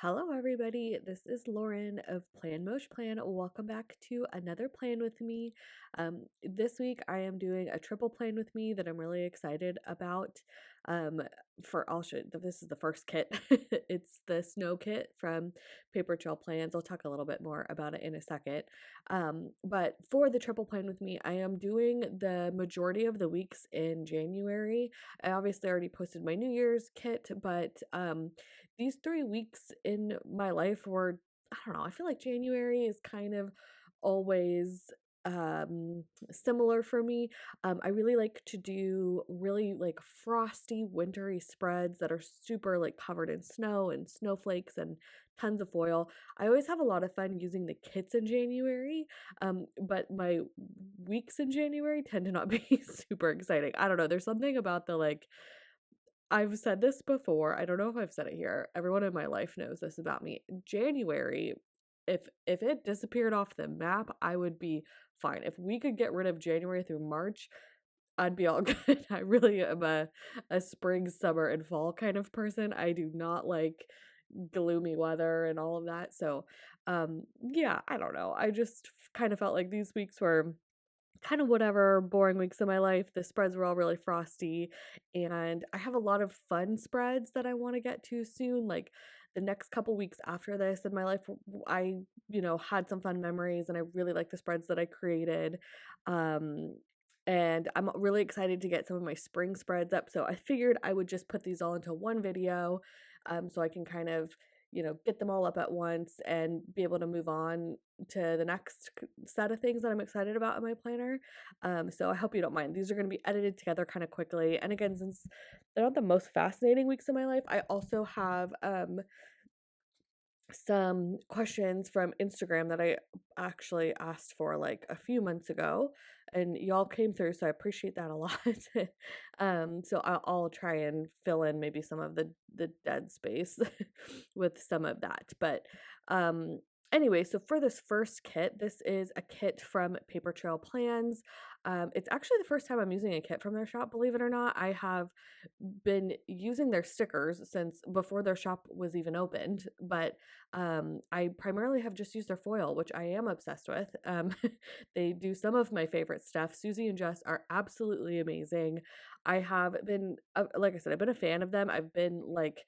Hello, everybody. This is Lauren of Plan Mosh Plan. Welcome back to another plan with me. This week, I am doing a triple plan with me that I'm really excited about. Um, I'll show this is the first kit. It's the snow kit from Paper Trail Plans. I'll talk a little bit more about it in a second. But for the triple plan with me, I am doing the majority of the weeks in January. I obviously already posted my New Year's kit, but these 3 weeks in my life were, I don't know, I feel like January is kind of always similar for me. I really like to do really like frosty wintry spreads that are super like covered in snow and snowflakes and tons of foil. I always have a lot of fun using the kits in January, but my weeks in January tend to not be super exciting. I don't know, there's something about the like I've said this before. I don't know if I've said it here. Everyone in my life knows this about me. January, if it disappeared off the map, I would be fine. If we could get rid of January through March, I'd be all good. I really am a spring, summer, and fall kind of person. I do not like gloomy weather and all of that. So, yeah, I don't know. I just kind of felt like these weeks were kind of whatever boring weeks of my life. The spreads were all really frosty, and I have a lot of fun spreads that I want to get to soon. Like the next couple weeks after this in my life, I, had some fun memories and I really like the spreads that I created. Um, and I'm really excited to get some of my spring spreads up. So I figured I would just put these all into one video, so I can kind of, get them all up at once and be able to move on to the next set of things that I'm excited about in my planner. So I hope you don't mind. These are going to be edited together kind of quickly. And again, since they're not the most fascinating weeks of my life, I also have some questions from Instagram that I actually asked for like a few months ago, and y'all came through, so I appreciate that a lot. So I'll try and fill in maybe some of the dead space with some of that. But um, anyway, so for this first kit, this is a kit from Paper Trail Plans. It's actually the first time I'm using a kit from their shop, believe it or not. I have been using their stickers since before their shop was even opened, but I primarily have just used their foil, which I am obsessed with. They do some of my favorite stuff. Susie and Jess are absolutely amazing. I have been, like I said, I've been a fan of them. I've been like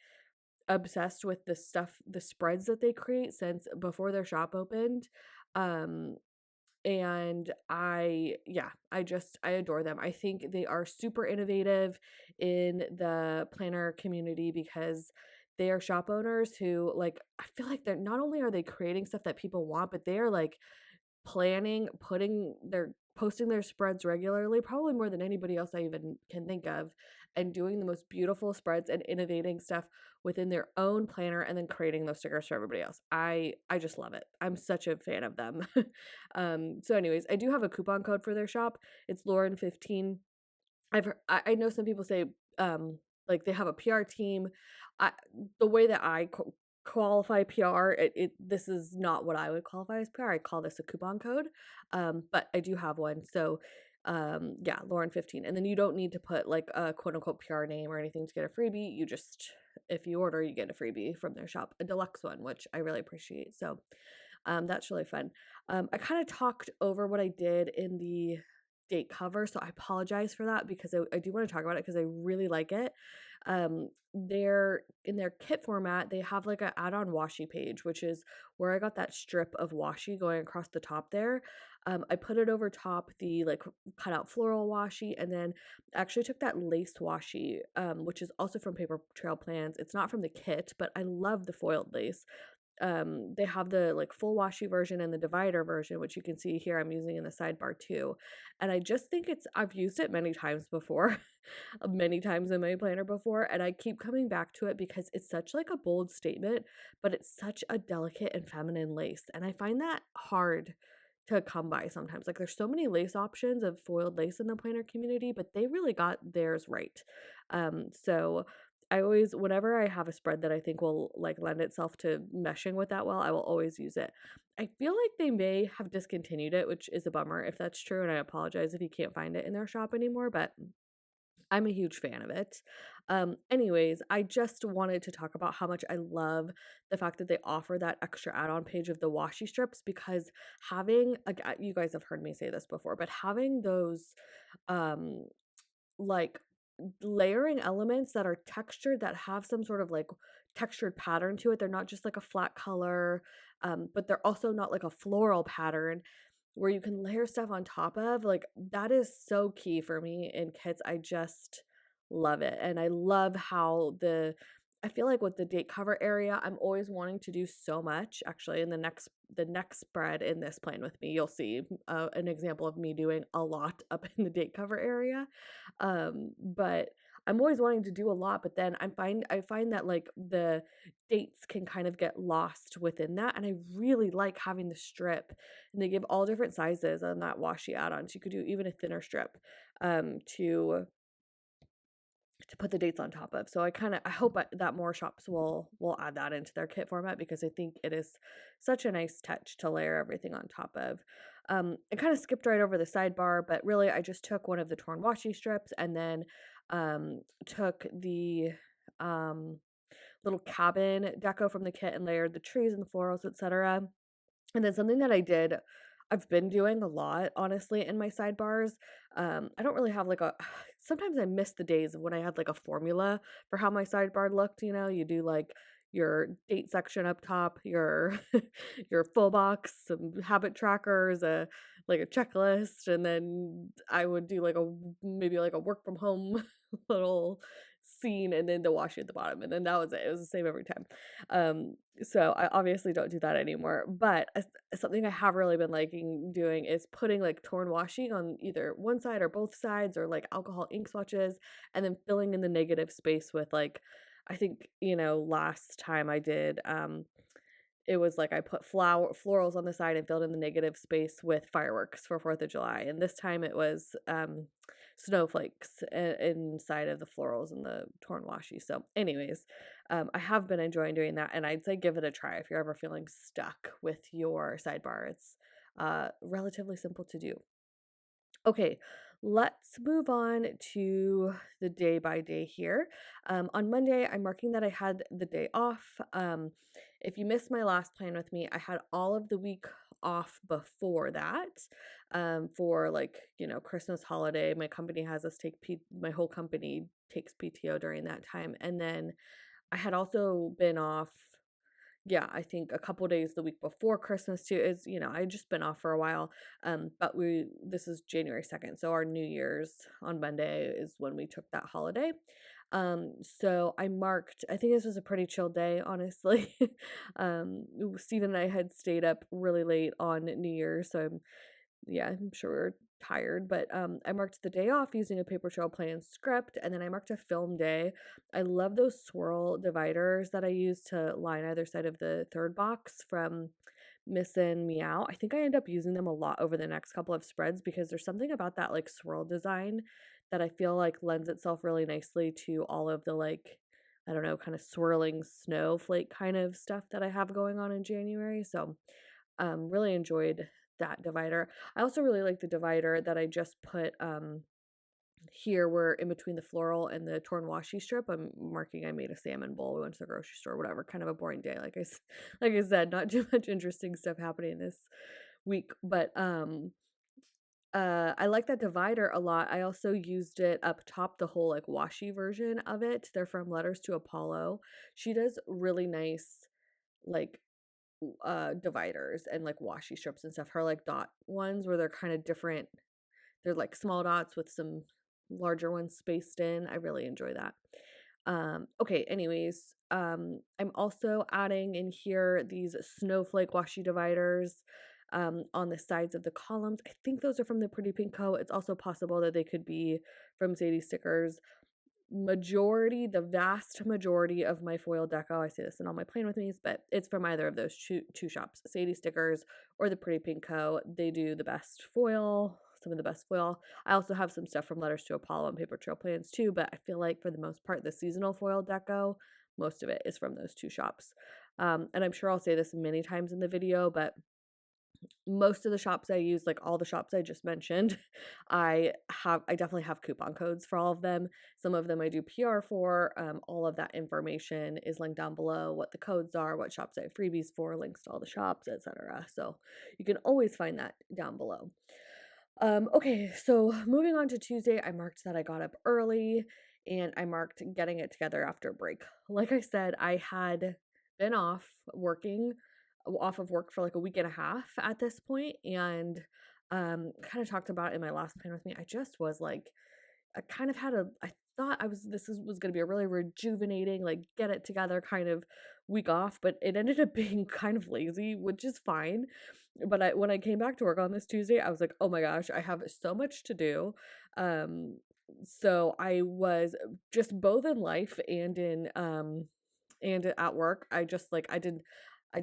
obsessed with the stuff, the spreads that they create since before their shop opened. Um, and I adore them. I think they are super innovative in the planner community because they are shop owners who like I feel like they're not only are they creating stuff that people want, but they are like planning, posting their spreads regularly, probably more than anybody else I even can think of, and doing the most beautiful spreads and innovating stuff within their own planner and then creating those stickers for everybody else. I just love it. I'm such a fan of them. So anyways, I do have a coupon code for their shop. It's Lauren15. I know some people say like they have a PR team. I the way that I qualify PR, this is not what I would qualify as PR. I call this a coupon code. But I do have one. So yeah, Lauren15. And then you don't need to put like a quote unquote PR name or anything to get a freebie. You just if you order, you get a freebie from their shop, a deluxe one, which I really appreciate. So that's really fun. I kind of talked over what I did in the date cover, so I apologize for that because I do want to talk about it because I really like it. They're in their kit format, they have like a add-on washi page, which is where I got that strip of washi going across the top there. I put it over top the like cut out floral washi, and then actually took that lace washi, which is also from Paper Trail Plans. It's not from the kit, but I love the foiled lace. They have the like full washi version and the divider version, which you can see here I'm using in the sidebar too. And I just think I've used it many times before, many times in my planner before, and I keep coming back to it because it's such like a bold statement, but it's such a delicate and feminine lace. And I find that hard to come by sometimes. Like there's so many lace options of foiled lace in the planner community, but they really got theirs right. So I always, whenever I have a spread that I think will like lend itself to meshing with that well, I will always use it. I feel like they may have discontinued it, which is a bummer if that's true, and I apologize if you can't find it in their shop anymore, but I'm a huge fan of it. Anyways, I just wanted to talk about how much I love the fact that they offer that extra add-on page of the washi strips because having, like, you guys have heard me say this before, but having those, um, like layering elements that are textured that have some sort of like textured pattern to it. They're not just like a flat color, but they're also not like a floral pattern where you can layer stuff on top of. Like that is so key for me in kits. I just love it. And I love how I feel like with the date cover area, I'm always wanting to do so much. Actually, in the next spread in this plan with me, you'll see an example of me doing a lot up in the date cover area. But I'm always wanting to do a lot, but then I find that like the dates can kind of get lost within that. And I really like having the strip, and they give all different sizes on that washi add-on. So you could do even a thinner strip to put the dates on top of. So I hope that more shops will add that into their kit format because I think it is such a nice touch to layer everything on top of. I kind of skipped right over the sidebar, but really I just took one of the torn washi strips and then took the um, little cabin deco from the kit and layered the trees and the florals, etc. And then something that I've been doing a lot, honestly, in my sidebars. I don't really have like a, sometimes I miss the days of when I had like a formula for how my sidebar looked. You do like your date section up top, your your full box, some habit trackers, like a checklist, and then I would do like maybe like a work from home little scene, and then the washi at the bottom, and then that was it. It was the same every time. So I obviously don't do that anymore, but something I have really been liking doing is putting like torn washi on either one side or both sides, or like alcohol ink swatches, and then filling in the negative space with like, I think, last time I did, it was like I put florals on the side and filled in the negative space with fireworks for 4th of July. And this time it was snowflakes inside of the florals and the torn washi. So, anyways, I have been enjoying doing that, and I'd say give it a try if you're ever feeling stuck with your sidebar. It's relatively simple to do. Okay, let's move on to the day by day here. On Monday, I'm marking that I had the day off. If you missed my last plan with me, I had all of the week off before that, for like, Christmas holiday. My whole company takes PTO during that time. And then I had also been off, yeah, I think a couple days the week before Christmas too. I just been off for a while. But this is January 2nd, so our New Year's on Monday is when we took that holiday. So I think this was a pretty chill day, honestly. Steven and I had stayed up really late on New Year's, so I'm sure we are tired, but I marked the day off using a paper trail plan script, and then I marked a film day. I love those swirl dividers that I use to line either side of the third box from Miss and Meow. I think I end up using them a lot over the next couple of spreads because there's something about that like swirl design that I feel like lends itself really nicely to all of the like, I don't know, kind of swirling snowflake kind of stuff that I have going on in January. So really enjoyed that divider. I also really like the divider that I just put here, where in between the floral and the torn washi strip, I'm marking I made a salmon bowl. We went to the grocery store, whatever. Kind of a boring day, like I said, not too much interesting stuff happening this week. But I like that divider a lot. I also used it up top, the whole like washi version of it. They're from Letters to Apollo. She does really nice like dividers and like washi strips and stuff. Her like dot ones where they're kind of different. They're like small dots with some larger ones spaced in. I really enjoy that. Okay, anyways, I'm also adding in here these snowflake washi dividers on the sides of the columns. I think those are from the Pretty Pink Co. It's also possible that they could be from Sadie Stickers. The vast majority of my foil deco, I say this in all my plan with me's, but it's from either of those two shops, Sadie Stickers or the Pretty Pink Co. They do the best foil, some of the best foil. I also have some stuff from Letters to Apollo and Paper Trail Plans too, but I feel like for the most part, the seasonal foil deco, most of it is from those two shops. And I'm sure I'll say this many times in the video, but Most of the shops I use, like all the shops I just mentioned, I definitely have coupon codes for all of them. Some of them I do PR for. All of that information is linked down below, what the codes are, what shops I have freebies for, links to all the shops, etc. So you can always find that down below. Okay, so moving on to Tuesday, I marked that I got up early and I marked getting it together after a break. Like I said, I had been off of work for like a week and a half at this point, and kind of talked about it in my last plan with me. I just was like, I kind of had a I thought I was this was going to be a really rejuvenating, like get it together kind of week off, but it ended up being kind of lazy, which is fine. But when I came back to work on this Tuesday, I was like, "Oh my gosh, I have so much to do." Um so I was just both in life and at work. I did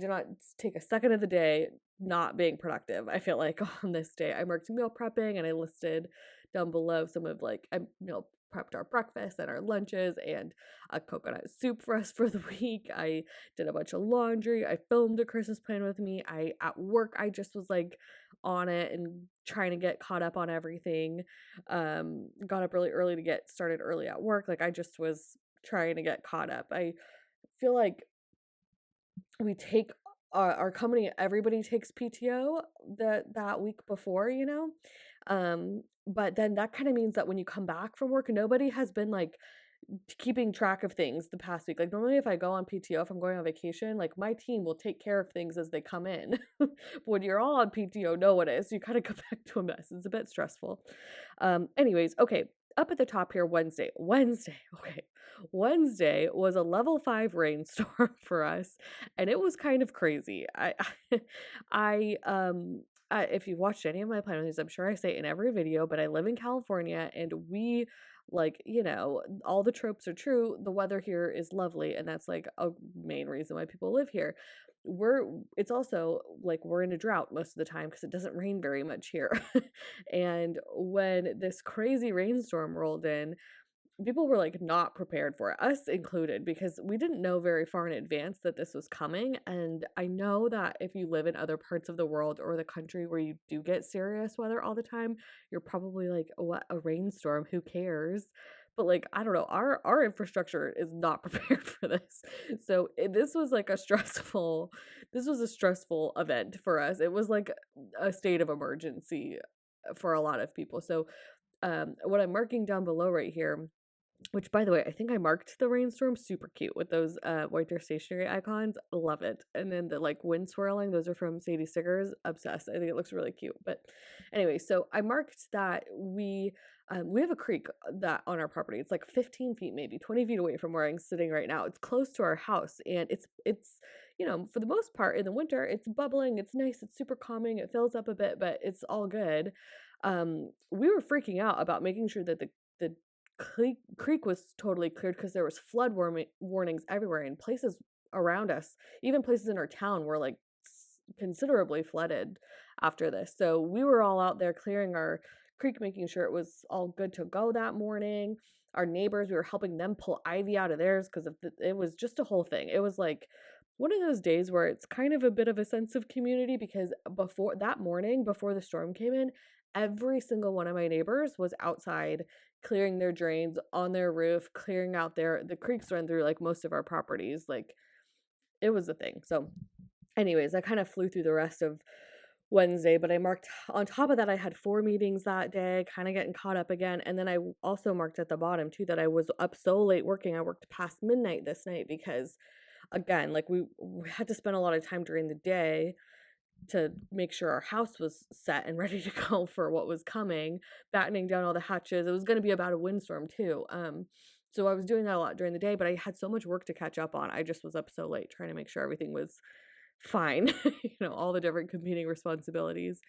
not take a second of the day not being productive. I feel like on this day I marked meal prepping and I listed down below some of like I meal prepped our breakfast and our lunches and a coconut soup for us for the week. I did a bunch of laundry. I filmed a Christmas plan with me. I at work I just was like on it and trying to get caught up on everything. Got up really early to get started early at work. Like I just was trying to get caught up. I feel like we take our company, everybody takes PTO that week before, you know? But then that kind of means that when you come back from work, nobody has been like keeping track of things the past week. Like normally if I go on PTO, if I'm going on vacation, like my team will take care of things as they come in. But when you're all on PTO, no one is. You kind of go back to a mess. It's a bit stressful. Anyways, okay. Up at the top here, Wednesday. Wednesday. Okay. Wednesday was a level 5 rainstorm for us, and it was kind of crazy. I if you've watched any of my planners, I'm sure I say it in every video, but I live in California and we like, all the tropes are true. The weather here is lovely, and that's like a main reason why people live here. It's also like we're in a drought most of the time because it doesn't rain very much here. And when this crazy rainstorm rolled in, people were like not prepared for it, us included, because we didn't know very far in advance that this was coming. And I know that if you live in other parts of the world or the country where you do get serious weather all the time, you're probably like, what, a rainstorm, who cares? But like, I don't know, our infrastructure is not prepared for this. So this was like this was a stressful event for us. It was like a state of emergency for a lot of people. So what I'm marking down below right here, which, by the way, I think I marked the rainstorm super cute with those white there stationery icons. Love it. And then the like wind swirling, those are from Sadie Stickers. Obsessed. I think it looks really cute. But anyway, so I marked that we have a creek that on our property. It's like 15 feet, maybe 20 feet away from where I'm sitting right now. It's close to our house, and it's for the most part in the winter, it's bubbling. It's nice. It's super calming. It fills up a bit, but it's all good. We were freaking out about making sure that the creek was totally cleared because there was warnings everywhere in places around us. Even places in our town were like considerably flooded after this. So we were all out there clearing our creek, making sure it was all good to go that morning. Our neighbors, we were helping them pull ivy out of theirs because it was just a whole thing. It was like one of those days where it's kind of a bit of a sense of community because before that morning, before the storm came in, every single one of my neighbors was outside clearing their drains on their roof, clearing out the creeks run through like most of our properties. Like it was a thing. So anyways, I kind of flew through the rest of Wednesday, but I marked on top of that I had 4 meetings that day, kind of getting caught up again. And then I also marked at the bottom too that I was up so late working. I worked past midnight this night because again, like we had to spend a lot of time during the day to make sure our house was set and ready to go for what was coming, battening down all the hatches. It was going to be about a windstorm too. So I was doing that a lot during the day, but I had so much work to catch up on. I just was up so late trying to make sure everything was fine. All the different competing responsibilities.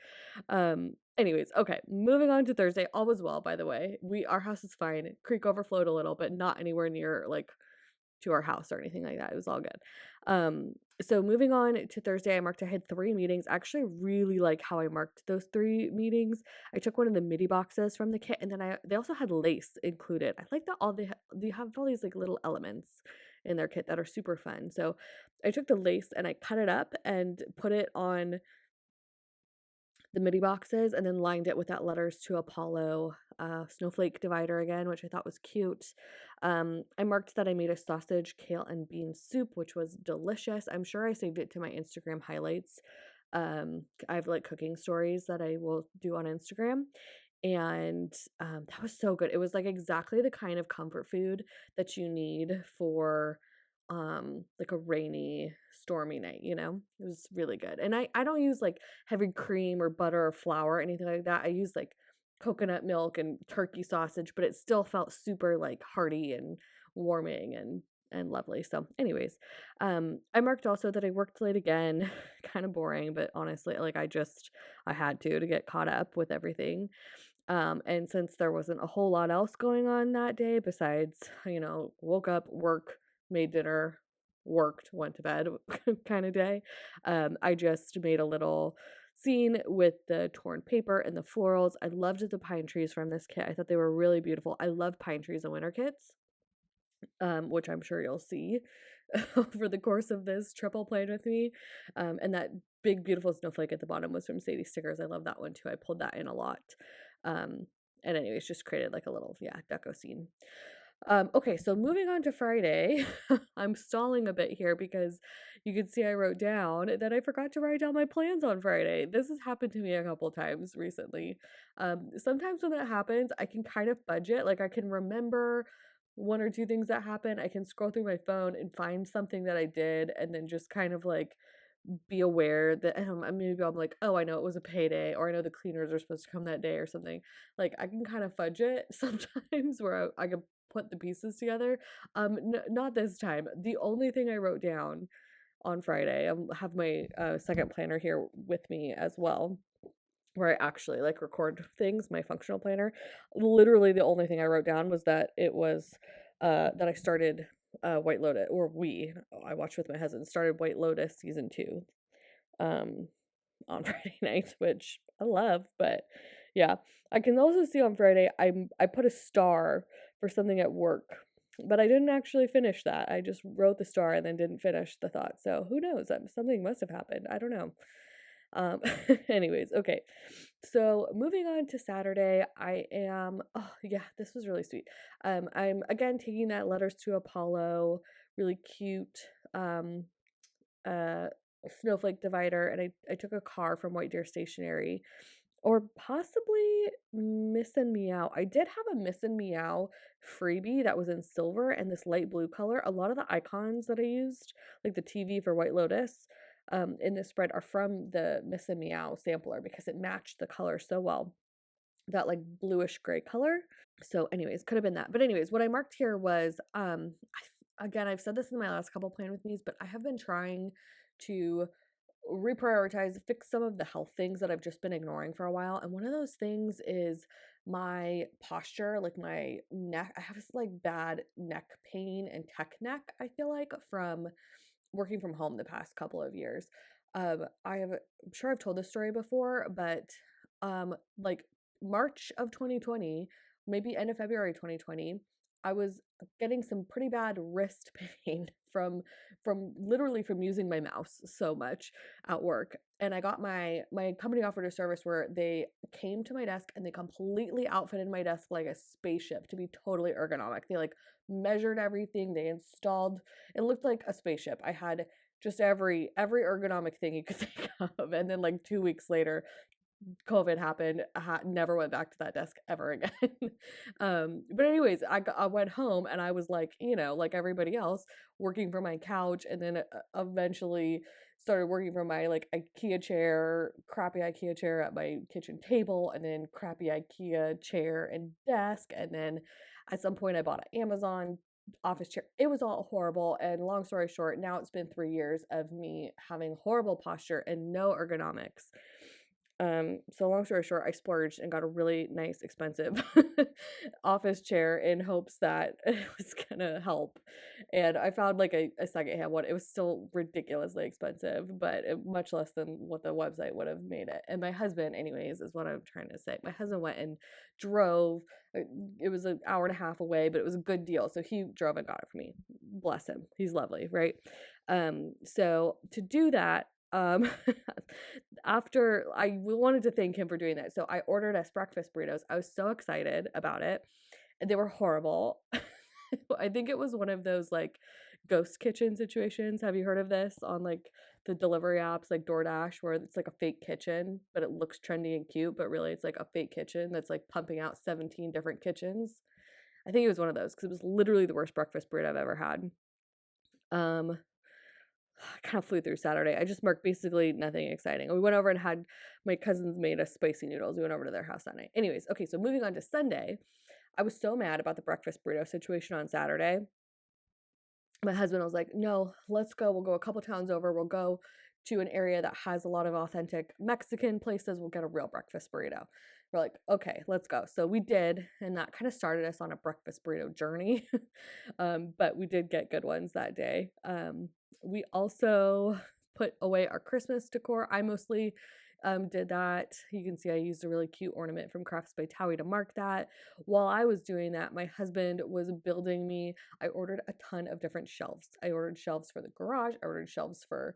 Anyways, okay, moving on to Thursday. All was well, by the way. Our house is fine. Creek overflowed a little, but not anywhere near like to our house or anything like that. It was all good. So moving on to Thursday, I had 3 meetings. I actually really like how I marked those 3 meetings. I took one of the midi boxes from the kit, and then they also had lace included. I like that they have all these like little elements in their kit that are super fun. So I took the lace and I cut it up and put it on the midi boxes, and then lined it with that letters to Apollo snowflake divider again, which I thought was cute. I marked that I made a sausage, kale, and bean soup, which was delicious. I'm sure I saved it to my Instagram highlights. I have like cooking stories that I will do on Instagram. And that was so good. It was like exactly the kind of comfort food that you need for like a rainy, stormy night, you know? It was really good. And I don't use like heavy cream or butter or flour or anything like that. I use like coconut milk and turkey sausage, but it still felt super like hearty and warming and lovely. So anyways, I marked also that I worked late again. Kind of boring, but honestly, like I had to get caught up with everything. And since there wasn't a whole lot else going on that day besides, woke up, work, made dinner, worked, went to bed kind of day, I just made a little scene with the torn paper and the florals. I loved the pine trees from this kit. I thought they were really beautiful. I love pine trees and winter kits, which I'm sure you'll see over the course of this triple plane with me. And that big, beautiful snowflake at the bottom was from Sadie Stickers. I love that one too. I pulled that in a lot. Um, and anyways, just created like a little, deco scene. Okay, so moving on to Friday, I'm stalling a bit here because you can see I wrote down that I forgot to write down my plans on Friday. This has happened to me a couple times recently. Sometimes when that happens, I can kind of budget, like I can remember one or two things that happened. I can scroll through my phone and find something that I did and then just kind of like be aware that maybe I'm like, oh, I know it was a payday, or I know the cleaners are supposed to come that day or something. Like I can kind of fudge it sometimes where I can put the pieces together. Not this time. The only thing I wrote down on Friday, I have my second planner here with me as well, where I actually like record things, my functional planner. Literally the only thing I wrote down was that it was that I started White Lotus, or I watched with my husband, started White Lotus season 2 um on Friday night, which I love, but yeah. I can also see on Friday I put a star for something at work, but I didn't actually finish that. I just wrote the star and then didn't finish the thought. So who knows? Something must have happened. I don't know. Um, anyways, okay. So moving on to Saturday, oh yeah, this was really sweet. I'm again taking that letters to Apollo, really cute, um, uh, snowflake divider, and I took a car from White Deer Stationery, or possibly Miss and Meow. I did have a Miss and Meow freebie that was in silver and this light blue color. A lot of the icons that I used, like the TV for White Lotus, in this spread are from the Miss and Meow sampler because it matched the color so well. That like bluish gray color. So, anyways, could have been that. But anyways, what I marked here was again, I've said this in my last couple plan with me's, but I have been trying to reprioritize, fix some of the health things that I've just been ignoring for a while. And one of those things is my posture, like my neck. I have this like bad neck pain and tech neck, I feel like, from working from home the past couple of years. I'm sure I've told this story before, but like March of 2020, maybe end of February 2020, I was getting some pretty bad wrist pain literally from using my mouse so much at work. And I got my company offered a service where they came to my desk and they completely outfitted my desk like a spaceship to be totally ergonomic. They like measured everything, they installed, it looked like a spaceship. I had just every ergonomic thing you could think of. And then like 2 weeks later, COVID happened. I never went back to that desk ever again. But anyways, I went home and I was like, like everybody else, working from my couch, and then eventually started working from my like crappy IKEA chair at my kitchen table, and then crappy IKEA chair and desk, and then at some point I bought an Amazon office chair. It was all horrible, and long story short, now it's been 3 years of me having horrible posture and no ergonomics. So long story short, I splurged and got a really nice, expensive office chair in hopes that it was gonna help. And I found like a secondhand one. It was still ridiculously expensive, but much less than what the website would have made it. And my husband, anyways, is what I'm trying to say. My husband went and drove. It was an hour and a half away, but it was a good deal. So he drove and got it for me. Bless him. He's lovely, right? So to do that, um, after I wanted to thank him for doing that. So I ordered us breakfast burritos. I was so excited about it. And they were horrible. I think it was one of those like ghost kitchen situations. Have you heard of this on like the delivery apps like DoorDash where it's like a fake kitchen, but it looks trendy and cute, but really it's like a fake kitchen that's like pumping out 17 different kitchens. I think it was one of those because it was literally the worst breakfast burrito I've ever had. Um, I kind of flew through Saturday. I just marked basically nothing exciting. We went over and had my cousins made us spicy noodles. We went over to their house that night. Anyways, okay, so moving on to Sunday. I was so mad about the breakfast burrito situation on Saturday. My husband was like, "No, let's go. We'll go a couple towns over. We'll go to an area that has a lot of authentic Mexican places. We'll get a real breakfast burrito." We're like, "Okay, let's go." So we did, and that kind of started us on a breakfast burrito journey. But we did get good ones that day. We also put away our Christmas decor. I mostly did that. You can see I used a really cute ornament from Crafts by Towie to mark that. While I was doing that, my husband was building me. I ordered a ton of different shelves. I ordered shelves for the garage. I ordered shelves for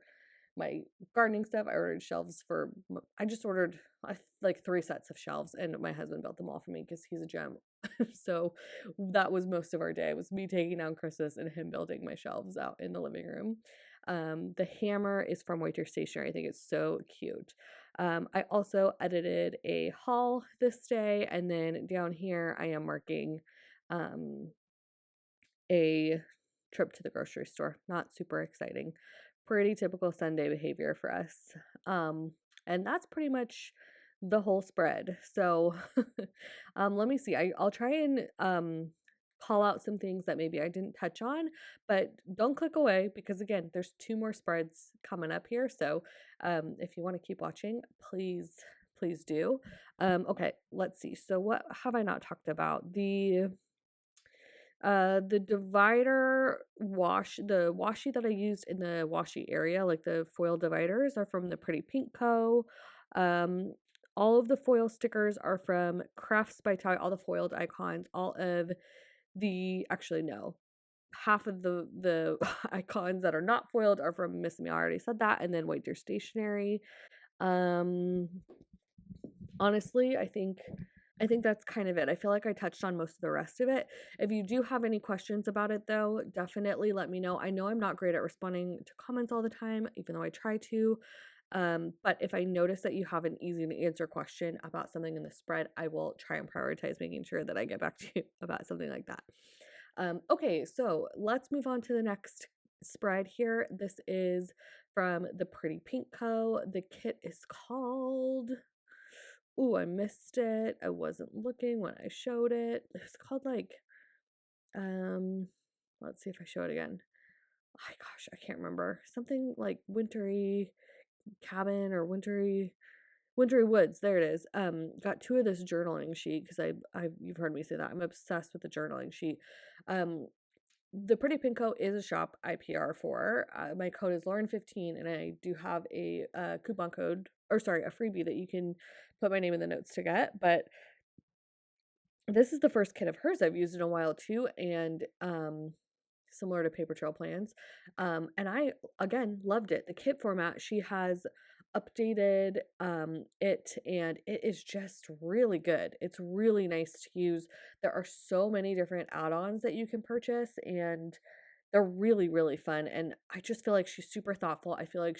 my gardening stuff. I ordered shelves for, I just ordered like 3 sets of shelves, and my husband built them all for me because he's a gem. So that was most of our day, was me taking down Christmas and him building my shelves out in the living room. The hammer is from Waiter Stationery. I think it's so cute. I also edited a haul this day, and then down here I am marking um, a trip to the grocery store. Not super exciting. Pretty typical Sunday behavior for us. And that's pretty much the whole spread. So let me see. I'll try and call out some things that maybe I didn't touch on, but don't click away because again, there's 2 more spreads coming up here. So if you want to keep watching, please do. Okay, let's see. So what have I not talked about? The divider the washi that I used in the washi area, like the foil dividers, are from the Pretty Pink Co. Um, all of the foil stickers are from Crafts by Ty, all the foiled icons, all of actually no, half of the icons that are not foiled are from Miss Me. I already said that, and then White Deer Stationery. Um, honestly, I think that's kind of it. I feel like I touched on most of the rest of it. If you do have any questions about it, though, definitely let me know. I know I'm not great at responding to comments all the time, even though I try to. But if I notice that you have an easy to answer question about something in the spread, I will try and prioritize making sure that I get back to you about something like that. Okay, so let's move on to the next spread here. This is from the Pretty Pink Co. The kit is called, ooh, I missed it. I wasn't looking when I showed it. It's called like, um, let's see if I show it again. Oh gosh, I can't remember. Something like wintry cabin or wintry woods. There it is. Got 2 of this journaling sheet because you've heard me say that. I'm obsessed with the journaling sheet. Um, the Pretty Pinko is a shop I PR for. My code is Lauren15, and I do have a coupon code, or sorry, a freebie that you can put my name in the notes to get. But this is the first kit of hers I've used in a while too, and similar to Paper Trail Plans. And I again loved it. The kit format, she has updated it, and it is just really good. It's really nice to use. There are so many different add-ons that you can purchase, and they're really, really fun. And I just feel like she's super thoughtful. Like I feel like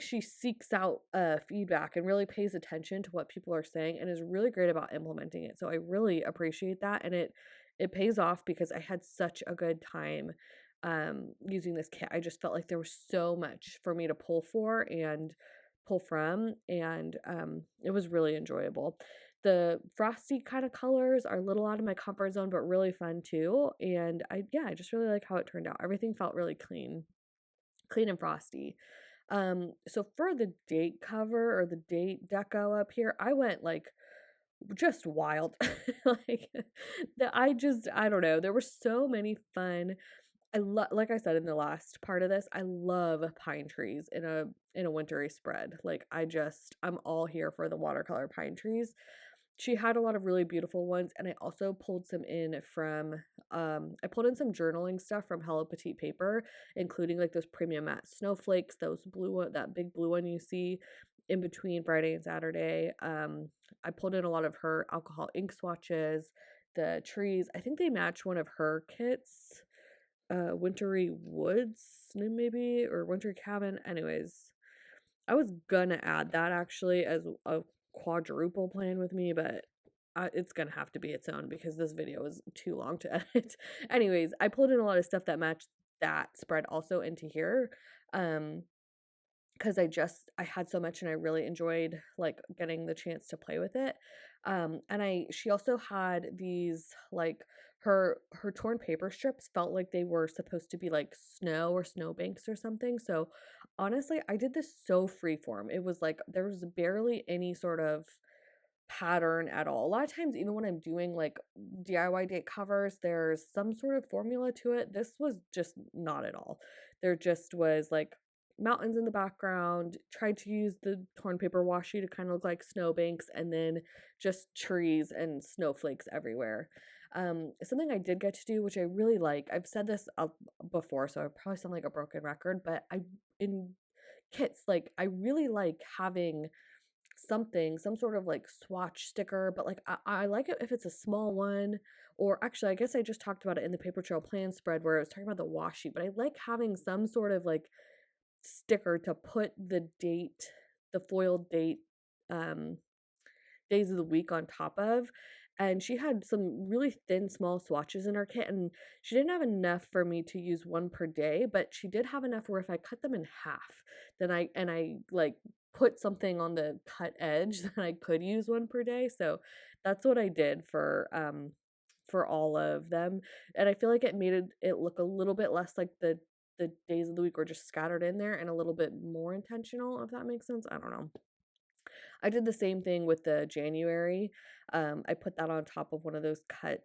she seeks out feedback and really pays attention to what people are saying and is really great about implementing it. So I really appreciate that, and it pays off because I had such a good time using this kit. I just felt like there was so much for me to pull from, and it was really enjoyable. The frosty kind of colors are a little out of my comfort zone, but really fun too. And I just really like how it turned out. Everything felt really clean and frosty. So for the date cover or the date deco up here, I went like just wild. Like I don't know. There were so many fun. Like I said in the last part of this, I love pine trees in a wintry spread. Like I'm all here for the watercolor pine trees. she had a lot of really beautiful ones, and I also pulled some in from, I pulled in some journaling stuff from Hello Petite Paper, including like those premium matte snowflakes, those blue one, that big blue one you see in between Friday and Saturday. I pulled in a lot of her alcohol ink swatches, the trees. I think they match one of her kits, Wintry Woods, maybe, or Wintry Cabin. Anyways, I was gonna add that actually as a quadruple plan with me, but it's gonna have to be its own because this video is too long to edit. Anyways, I pulled in a lot of stuff that matched that spread also into here. Um, because I had so much and I really enjoyed like getting the chance to play with it. And she also had these like her torn paper strips felt like they were supposed to be like snow or snowbanks or something. So honestly, I did this so freeform. It was like there was barely any sort of pattern at all. A lot of times, even when I'm doing like DIY date covers, there's some sort of formula to it. This was just not at all. There just was like mountains in the background, tried to use the torn paper washi to kind of look like snowbanks, and then just trees and snowflakes everywhere. Something I did get to do, which I really like, I've said this before, so I probably sound like a broken record, but in kits, like I really like having some sort of like swatch sticker, but like I like it if it's a small one, or actually I guess I just talked about it in the paper trail plan spread where I was talking about the washi, but I like having some sort of like sticker to put the date, the foiled date, um days of the week on top of. And she had some really thin, small swatches in her kit, and she didn't have enough for me to use one per day, but she did have enough where if I cut them in half, then I like put something on the cut edge that I could use one per day. So that's what I did for all of them. And I feel like it made it look a little bit less like the days of the week were just scattered in there and a little bit more intentional, if that makes sense. I don't know. I did the same thing with the January. I put that on top of one of those cut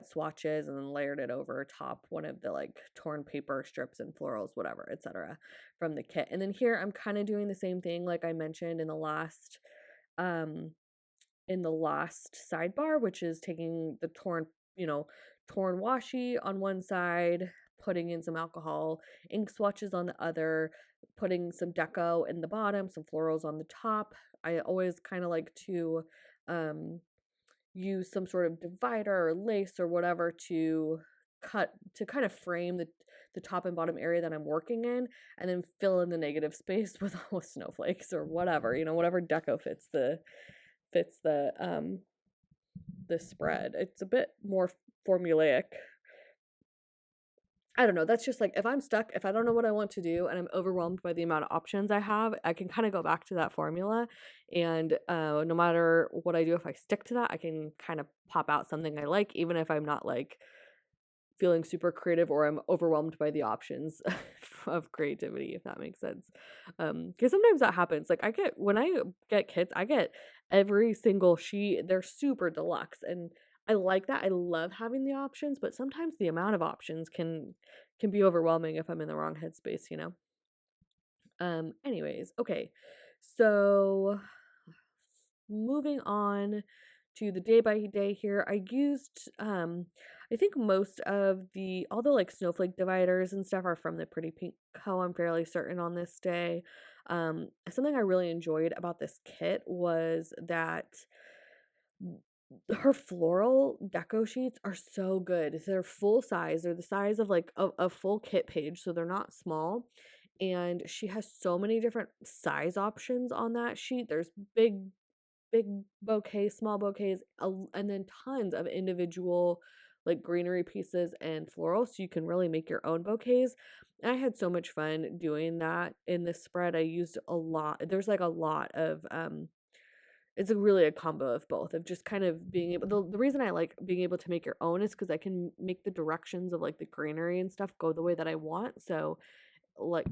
swatches and then layered it over top one of the like torn paper strips and florals, whatever, etc. from the kit. And then here I'm kind of doing the same thing like I mentioned um in the last sidebar, which is taking the torn washi on one side, putting in some alcohol ink swatches on the other, putting some deco in the bottom, some florals on the top. I always kind of like to um, use some sort of divider or lace or whatever to kind of frame the top and bottom area that I'm working in, and then fill in the negative space with snowflakes or whatever, whatever deco fits the spread. It's a bit more formulaic. I don't know. That's just like if I'm stuck, if I don't know what I want to do and I'm overwhelmed by the amount of options I have, I can kind of go back to that formula. And no matter what I do, if I stick to that, I can kind of pop out something I like, even if I'm not like feeling super creative or I'm overwhelmed by the options of creativity, if that makes sense. Because sometimes that happens. Like when I get kits, I get every single sheet. They're super deluxe, and I like that. I love having the options, but sometimes the amount of options can be overwhelming if I'm in the wrong headspace. Anyways, okay. So moving on to the day by day here, I used I think most of all the like snowflake dividers and stuff are from the Pretty Pink Co. I'm fairly certain on this day. Something I really enjoyed about this kit was that her floral deco sheets are so good. They're full size. They're the size of like a full kit page, so they're not small. And she has so many different size options on that sheet. There's big bouquets, small bouquets, and then tons of individual like greenery pieces and florals, so you can really make your own bouquets. And I had so much fun doing that in this spread. I used a lot. There's like a lot of it's really a combo of both, of just kind of being able the reason I like being able to make your own is because I can make the directions of like the greenery and stuff go the way that I want. So like,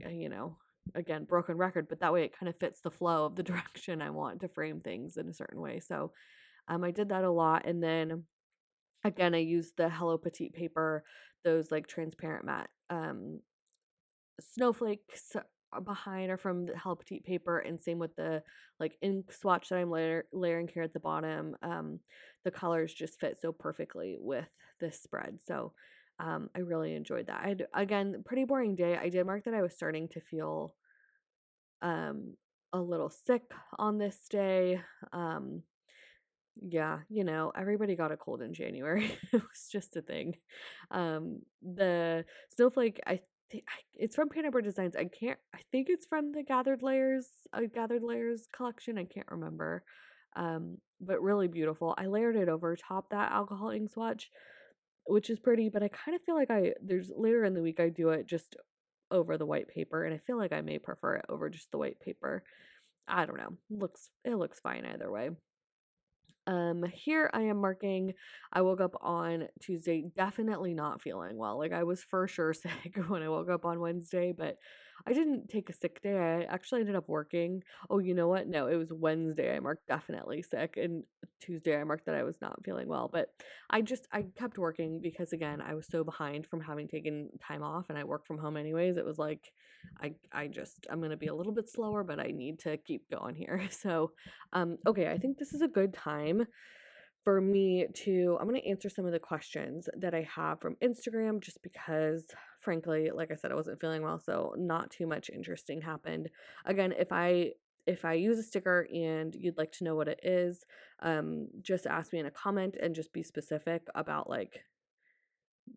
again, broken record, but that way it kind of fits the flow of the direction I want to frame things in a certain way. So I did that a lot. And then again, I used the Hello Petite paper, those like transparent matte snowflakes. behind are from the Help Petite paper, and same with the like ink swatch that I'm layering here at the bottom. The colors just fit so perfectly with this spread. So I really enjoyed that. Again, pretty boring day. I did mark that I was starting to feel um a little sick on this day. Um yeah, everybody got a cold in January. It was just a thing. The snowflake, I think it's from Peanut Butter Designs. I think it's from the Gathered Layers collection. I can't remember. But really beautiful. I layered it over top that alcohol ink swatch, which is pretty, but I kind of feel like there's later in the week I do it just over the white paper, and I feel like I may prefer it over just the white paper. I don't know. It looks fine either way. Here I am marking. I woke up on Tuesday, definitely not feeling well. Like I was for sure sick when I woke up on Wednesday, but I didn't take a sick day. I actually ended up working. Oh, you know what? No, it was Wednesday. I marked definitely sick, and Tuesday I marked that I was not feeling well. But I kept working because again, I was so behind from having taken time off, and I work from home anyways. It was like I'm gonna be a little bit slower, but I need to keep going here. So okay, I think this is a good time for me to I'm going to answer some of the questions that I have from Instagram just because frankly, like I said, I wasn't feeling well, so not too much interesting happened. Again, if I use a sticker and you'd like to know what it is, just ask me in a comment and just be specific about like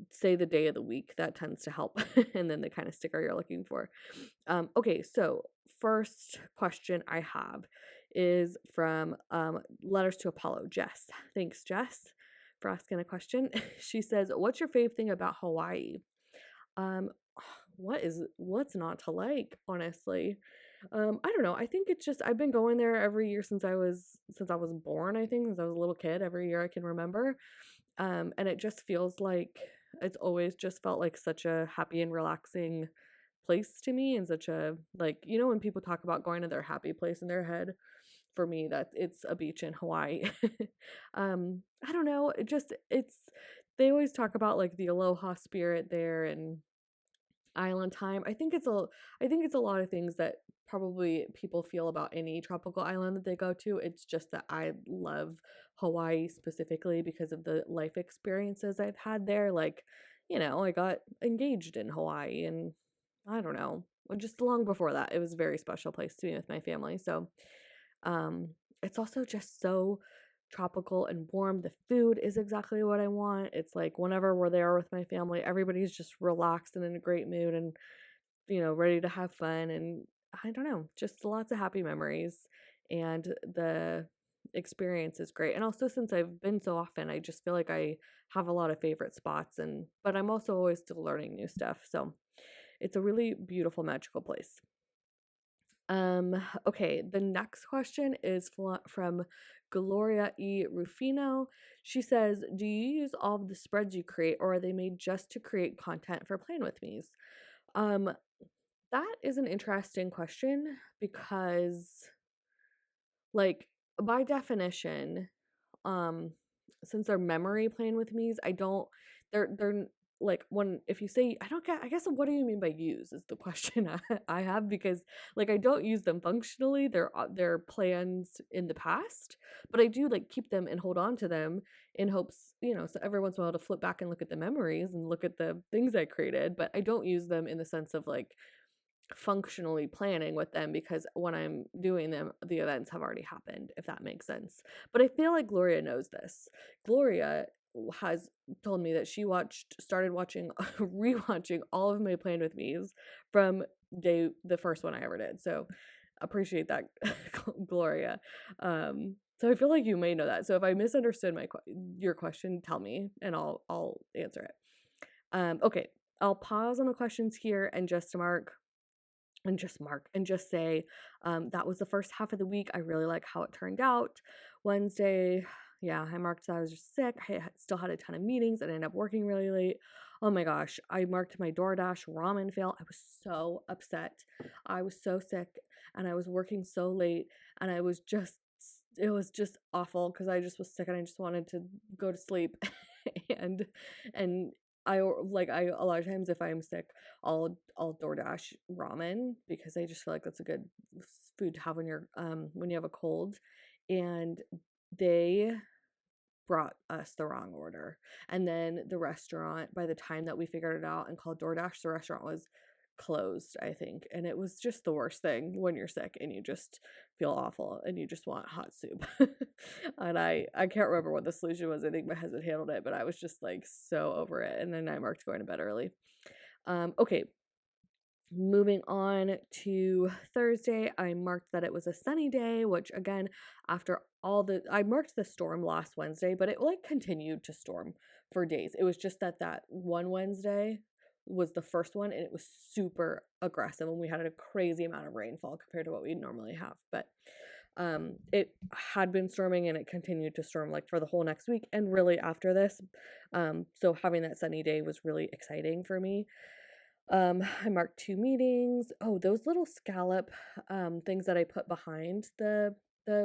say the day of the week. That tends to help and then the kind of sticker you're looking for. Okay, so first question I have is from Letters to Apollo, Jess. Thanks, Jess, for asking a question. She says, "What's your fave thing about Hawaii?" Um, what's not to like, honestly? I don't know. I think it's just I've been going there every year since I was born, I think, since I was a little kid, every year I can remember. And it just feels like it's always just felt like such a happy and relaxing place to me, and such a like when people talk about going to their happy place in their head, for me that it's a beach in Hawaii. I don't know, it's they always talk about like the aloha spirit there and island time. I think it's a lot of things that probably people feel about any tropical island that they go to. It's just that I love Hawaii specifically because of the life experiences I've had there. Like, I got engaged in Hawaii, and I don't know, just long before that, it was a very special place to me with my family. So, um, it's also just so tropical and warm. The food is exactly what I want. It's like whenever we're there with my family, everybody's just relaxed and in a great mood and, ready to have fun. And I don't know, just lots of happy memories. And the experience is great. And also, since I've been so often, I just feel like I have a lot of favorite spots. But I'm also always still learning new stuff. So it's a really beautiful, magical place. Okay, the next question is from Gloria E. Rufino. She says, "Do you use all of the spreads you create, or are they made just to create content for Plan With Me's?" Um, that is an interesting question because, like, by definition, um, since they're memory playing with me's, I don't they're like when if you say I guess what do you mean by use is the question I have, because like I don't use them functionally. They're plans in the past, but I do like keep them and hold on to them in hopes, so every once in a while to flip back and look at the memories and look at the things I created, but I don't use them in the sense of like functionally planning with them, because when I'm doing them, the events have already happened, if that makes sense. But I feel like Gloria knows this. Gloria has told me that she started watching, rewatching all of my Plan With Me's from the first one I ever did. So appreciate that, Gloria. So I feel like you may know that. So if I misunderstood your question, tell me and I'll answer it. Okay, I'll pause on the questions here and just mark and just say that was the first half of the week. I really like how it turned out. Wednesday, yeah, I marked that I was just sick. Still had a ton of meetings and ended up working really late. Oh my gosh, I marked my DoorDash ramen fail. I was so upset. I was so sick and I was working so late, and it was just awful because I just was sick and I just wanted to go to sleep. and and I a lot of times if I'm sick, I'll DoorDash ramen because I just feel like that's a good food to have when you have a cold. And they brought us the wrong order. And then the restaurant, by the time that we figured it out and called DoorDash, the restaurant was closed, I think. And it was just the worst thing when you're sick and you just feel awful and you just want hot soup. And I can't remember what the solution was. I think my husband handled it, but I was just like so over it. And then I marked going to bed early. Okay, moving on to Thursday, I marked that it was a sunny day, which again, I marked the storm last Wednesday, but it like continued to storm for days. It was just that one Wednesday was the first one and it was super aggressive and we had a crazy amount of rainfall compared to what we normally have. But it had been storming and it continued to storm like for the whole next week and really after this. So having that sunny day was really exciting for me. I marked 2 meetings. Oh, those little scallop things that I put behind the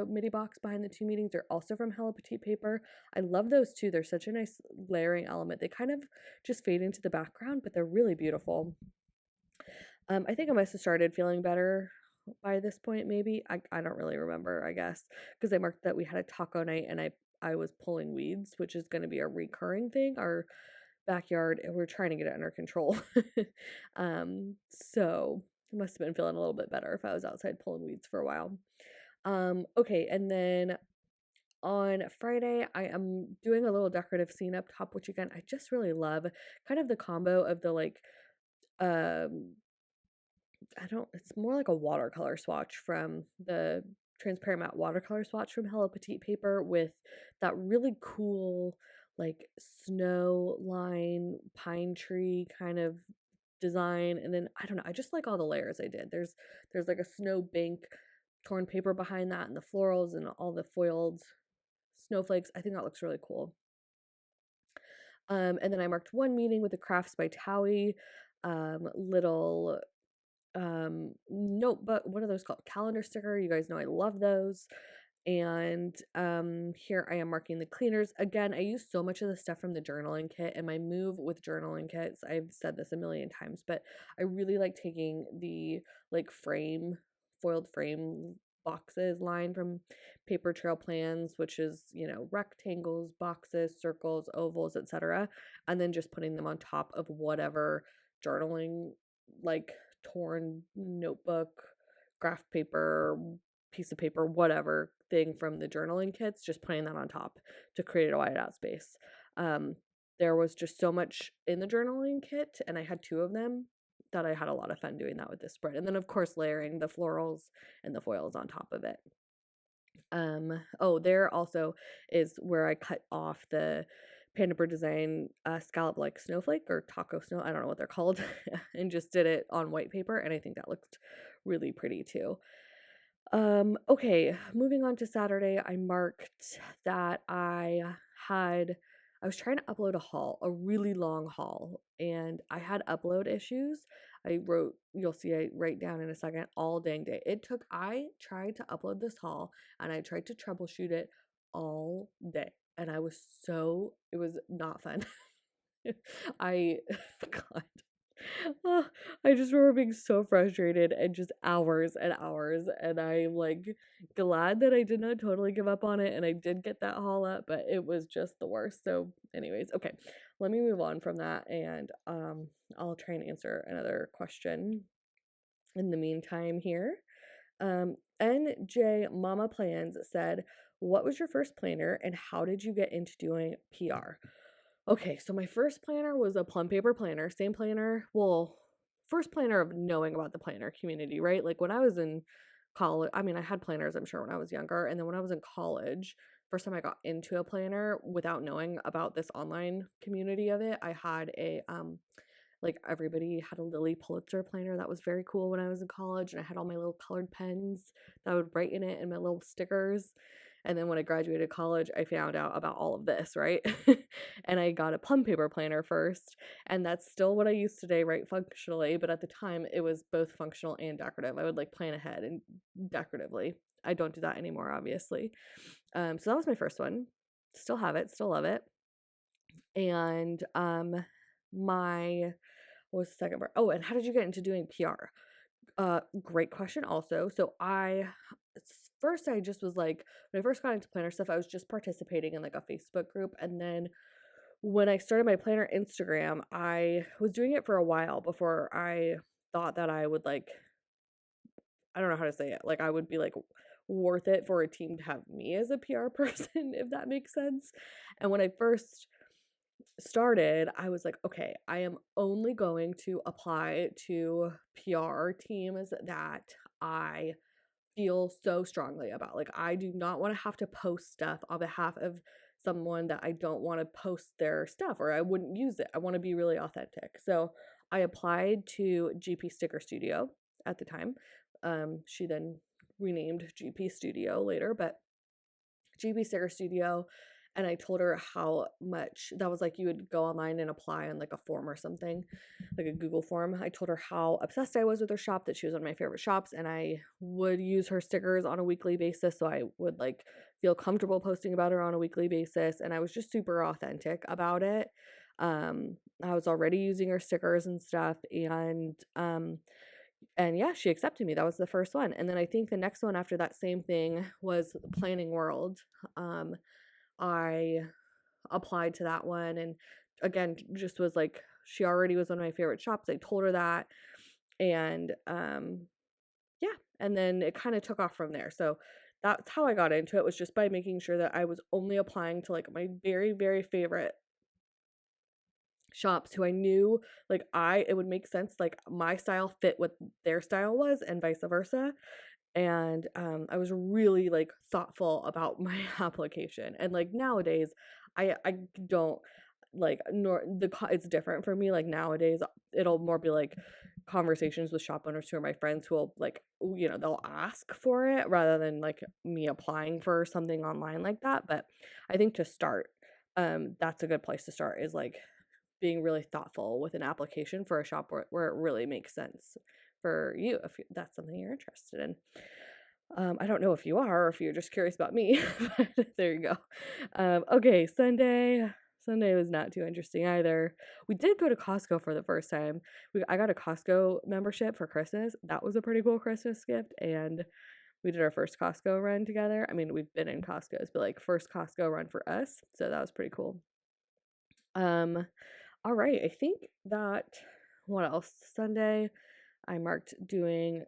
midi box behind the 2 meetings are also from Hello Petite paper. I love those too. They're such a nice layering element. They kind of just fade into the background, but they're really beautiful. I think I must have started feeling better by this point, maybe. I don't really remember, I guess, because I marked that we had a taco night and I was pulling weeds, which is going to be a recurring thing. Our backyard, and we're trying to get it under control. So I must have been feeling a little bit better if I was outside pulling weeds for a while. Okay, and then on Friday, I am doing a little decorative scene up top, which again, I just really love kind of the combo of the like, um, it's more like a watercolor swatch from the transparent matte watercolor swatch from Hello Petite paper with that really cool like snow line pine tree kind of design. And then I don't know, I just like all the layers I did. There's like a snow bank torn paper behind that and the florals and all the foiled snowflakes. I think that looks really cool. And then I marked one meeting with the Crafts by Towie little notebook, what are those called, calendar sticker. You guys know I love those. And here I am marking the cleaners again. I use so much of the stuff from the journaling kit, and my move with journaling kits, I've said this a million times, but I really like taking the like foiled frame boxes line from Paper Trail Plans, which is, rectangles, boxes, circles, ovals, etc., and then just putting them on top of whatever journaling like torn notebook, graph paper, piece of paper, whatever thing from the journaling kits, just putting that on top to create a whiteout space. There was just so much in the journaling kit, and I had 2 of them that I had a lot of fun doing that with this spread. And then of course layering the florals and the foils on top of it. There also is where I cut off the Panda Bird Design scallop like snowflake or taco snow, I don't know what they're called, and just did it on white paper, and I think that looked really pretty too. Okay, moving on to Saturday, I marked that I was trying to upload a really long haul, and I had upload issues. You'll see I write down in a second, all dang day. I tried to upload this haul and I tried to troubleshoot it all day. And it was not fun. I, God, oh, I just remember being so frustrated and just hours and hours. And I'm like glad that I did not totally give up on it. And I did get that haul up, but it was just the worst. So, anyways, okay, let me move on from that. And I'll try and answer another question in the meantime here. NJ Mama Plans said, what was your first planner and how did you get into doing PR? Okay, so my first planner was a plum paper planner, same planner. Well, first planner of knowing about the planner community, right? Like when I was in college, I mean, I had planners, I'm sure, when I was younger. And then when I was in college, first time I got into a planner without knowing about this online community of it, I had like everybody had a Lily Pulitzer planner that was very cool when I was in college, and I had all my little colored pens that I would write in it and my little stickers. And then when I graduated college, I found out about all of this, right? And I got a plum paper planner first, and that's still what I use today, right? Functionally, but at the time it was both functional and decorative. I would like plan ahead and decoratively. I don't do that anymore, obviously. So that was my first one. Still have it, still love it. And my what was the second part? Oh, and how did you get into doing PR? Great question also. So first I just was like, when I first got into planner stuff, I was just participating in like a Facebook group. And then when I started my planner Instagram, I was doing it for a while before I thought that I would like, I don't know how to say it. Like I would be like worth it for a team to have me as a PR person, if that makes sense. And when I first started, I was like, okay, I am only going to apply to PR teams that I feel so strongly about. Like, I do not want to have to post stuff on behalf of someone that I don't want to post their stuff or I wouldn't use it. I want to be really authentic. So I applied to GP Sticker Studio at the time. She then renamed GP Studio later, but GB Sticker Studio, and I told her how much that was like you would go online and apply on like a form or something, like a Google form. I told her how obsessed I was with her shop, that she was one of my favorite shops, and I would use her stickers on a weekly basis. So I would like feel comfortable posting about her on a weekly basis. And I was just super authentic about it. I was already using her stickers and stuff, and yeah, she accepted me. That was the first one. And then I think the next one after that same thing was Planning World. Um, I applied to that one and again just was like she already was one of my favorite shops. I told her that and yeah, and then it kind of took off from there. So that's how I got into it, was just by making sure that I was only applying to like my very, very favorite shops who I knew like it would make sense, like my style fit what their style was and vice versa. And I was really like thoughtful about my application. And like nowadays I don't like nor it's different for me. Like nowadays it'll more be like conversations with shop owners who are my friends who will like, they'll ask for it rather than like me applying for something online like that. But I think to start, that's a good place to start, is like being really thoughtful with an application for a shop where it really makes sense for you, if that's something you're interested in. I don't know if you are or if you're just curious about me, but there you go. Okay, Sunday. Sunday was not too interesting either. We did go to Costco for the first time. I got a Costco membership for Christmas. That was a pretty cool Christmas gift, and we did our first Costco run together. I mean, we've been in Costco's, but like first Costco run for us, so that was pretty cool. All right, I think that what else? Sunday, I marked doing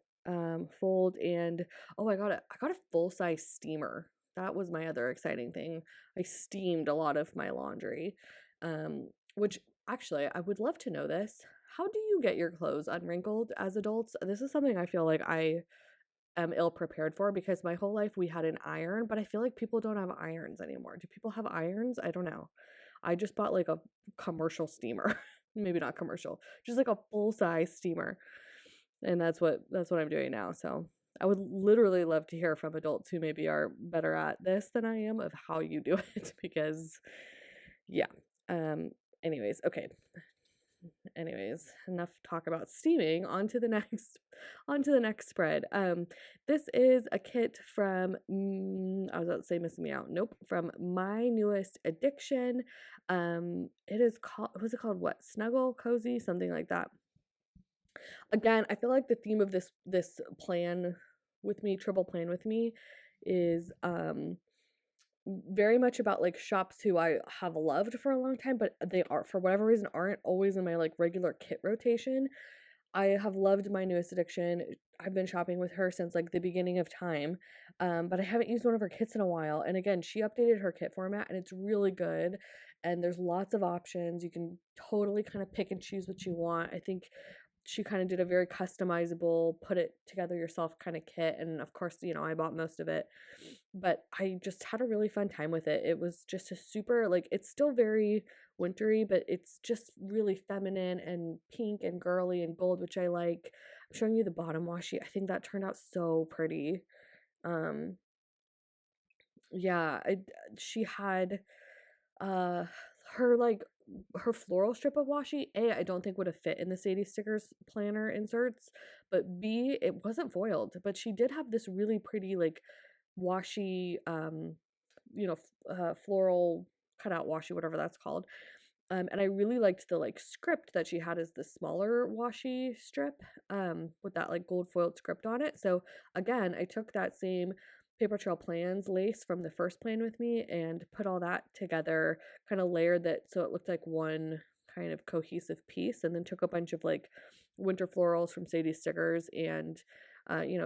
fold, and oh, I got a full-size steamer. That was my other exciting thing. I steamed a lot of my laundry. Which actually I would love to know this. How do you get your clothes unwrinkled as adults? This is something I feel like I am ill prepared for, because my whole life we had an iron, but I feel like people don't have irons anymore. Do people have irons? I don't know. I just bought like a commercial steamer. Maybe not commercial, just like a full-size steamer. And that's what I'm doing now. So I would literally love to hear from adults who maybe are better at this than I am, of how you do it, because yeah. Um anyways, okay. Anyways, enough talk about steaming. On to the next on to the next spread. This is a kit from I was about to say Miss Meow. Nope, from My Newest Addiction. It is called, was it called, what? Snuggle, Cozy, something like that. Again, I feel like the theme of this plan with me, triple plan with me, is very much about like shops who I have loved for a long time, but they are, for whatever reason, aren't always in my like regular kit rotation. I have loved My Newest Addiction. I've been shopping with her since like the beginning of time. But I haven't used one of her kits in a while. And again, she updated her kit format and it's really good. And there's lots of options. You can totally kind of pick and choose what you want. I think she kind of did a very customizable, put it together yourself kind of kit. And of course, I bought most of it, but I just had a really fun time with it. It was just a super, like, it's still very wintry, but it's just really feminine and pink and girly and gold, which I like. I'm showing you the bottom washi. I think that turned out so pretty. Um, yeah, she had uh her like her floral strip of washi. I don't think would have fit in the Sadie Stickers planner inserts, but B, it wasn't foiled, but she did have this really pretty like washi, floral cutout washi, whatever that's called. And I really liked the, like, script that she had as the smaller washi strip, with that, like, gold foiled script on it. So, again, I took that same paper trail plans lace from the first plan with me and put all that together, kinda layered that so it looked like one kind of cohesive piece, and then took a bunch of, like, winter florals from Sadie Stickers and,